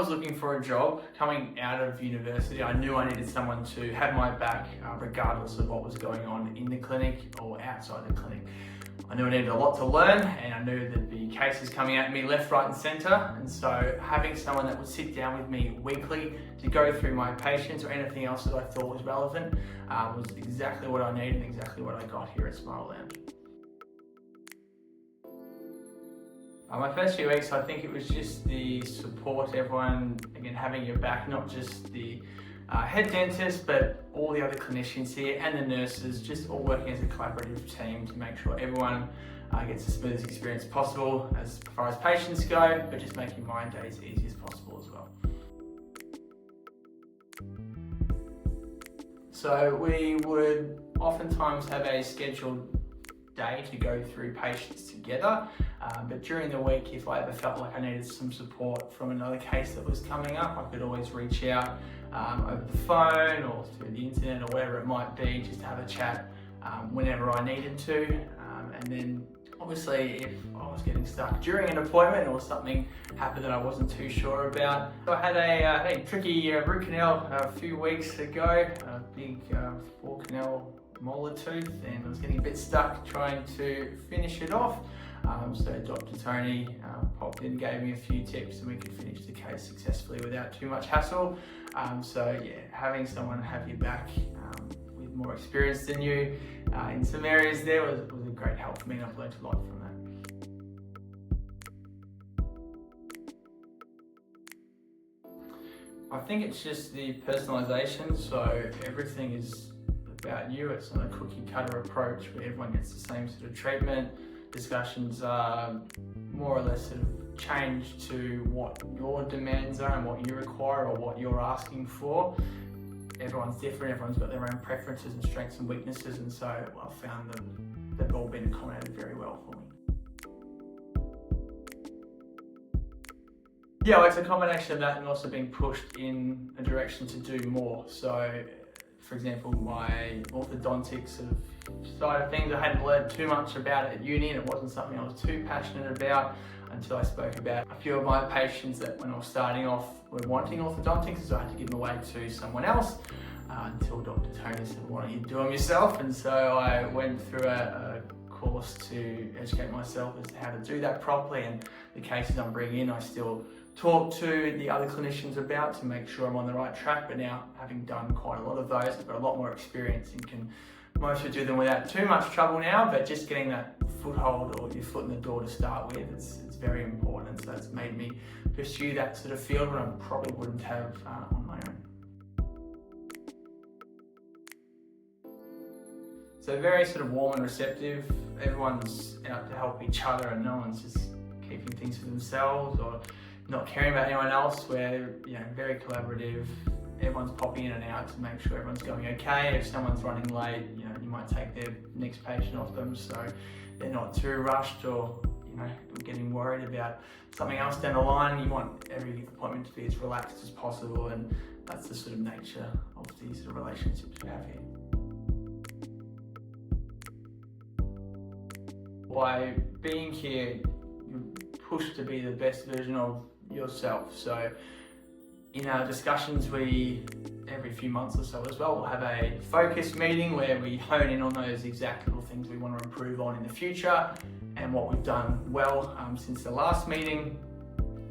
was looking for a job coming out of university, I knew I needed someone to have my back regardless of what was going on in the clinic or outside the clinic. I knew I needed a lot to learn, and I knew there'd be cases coming at me left, right and centre, and so having someone that would sit down with me weekly to go through my patients or anything else that I thought was relevant was exactly what I needed and exactly what I got here at Smile Lounge. My first few weeks, I think it was just the support, everyone, again, having your back, not just the head dentist, but all the other clinicians here and the nurses, just all working as a collaborative team to make sure everyone gets the smoothest experience possible as far as patients go, but just making my day as easy as possible as well. So we would oftentimes have a scheduled day to go through patients together, but during the week, if I ever felt like I needed some support from another case that was coming up, I could always reach out over the phone or through the internet or whatever it might be, just to have a chat whenever I needed to. And then obviously if I was getting stuck during an appointment or something happened that I wasn't too sure about. So I had a tricky root canal a few weeks ago, a big 4-canal molar tooth, and I was getting a bit stuck trying to finish it off. So Dr. Tony popped in, gave me a few tips, and we could finish the case successfully without too much hassle. So yeah, having someone have your back with more experience than you in some areas there was a great help for me, and I've learned a lot from that. I think it's just the personalisation, so everything is about you. It's not a cookie cutter approach where everyone gets the same sort of treatment. Discussions are more or less sort of changed to what your demands are and what you require or what you're asking for. Everyone's different, everyone's got their own preferences and strengths and weaknesses, and so I've found that they've all been accommodated very well for me. Yeah, well, it's a combination of that and also being pushed in a direction to do more. So, for example, my orthodontics side of things, I hadn't learned too much about it at uni, and it wasn't something I was too passionate about until I spoke about a few of my patients that when I was starting off were wanting orthodontics, so I had to give them away to someone else until Dr. Tony said, why don't you do them yourself? And so I went through a course to educate myself as to how to do that properly, and the cases I'm bringing in, I still talk to the other clinicians about to make sure I'm on the right track. But now, having done quite a lot of those, I've got a lot more experience and can mostly do them without too much trouble now, but just getting that foothold or your foot in the door to start with, it's very important. So it's made me pursue that sort of field when I probably wouldn't have on my own. So very sort of warm and receptive. Everyone's out to help each other, and no one's just keeping things for themselves or not caring about anyone else. We're very collaborative. Everyone's popping in and out to make sure everyone's going okay. If someone's running late, you might take their next patient off them, so they're not too rushed or getting worried about something else down the line. You want every appointment to be as relaxed as possible, and that's the sort of nature of these sort of relationships we have here. By being here, you're pushed to be the best version of yourself. So in our discussions, every few months or so as well, we'll have a focus meeting where we hone in on those exact little things we want to improve on in the future and what we've done well since the last meeting.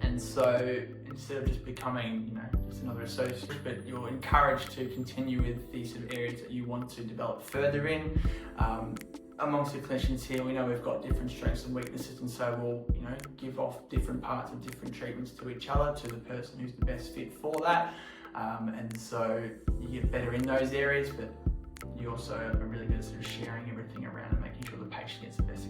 And so instead of just becoming just another associate, but you're encouraged to continue with these sort of areas that you want to develop further in. Amongst the clinicians here, we know we've got different strengths and weaknesses, and so we'll give off different parts of different treatments to each other, to the person who's the best fit for that. And so you get better in those areas, but you also are really good at sort of sharing everything around and making sure the patient gets the best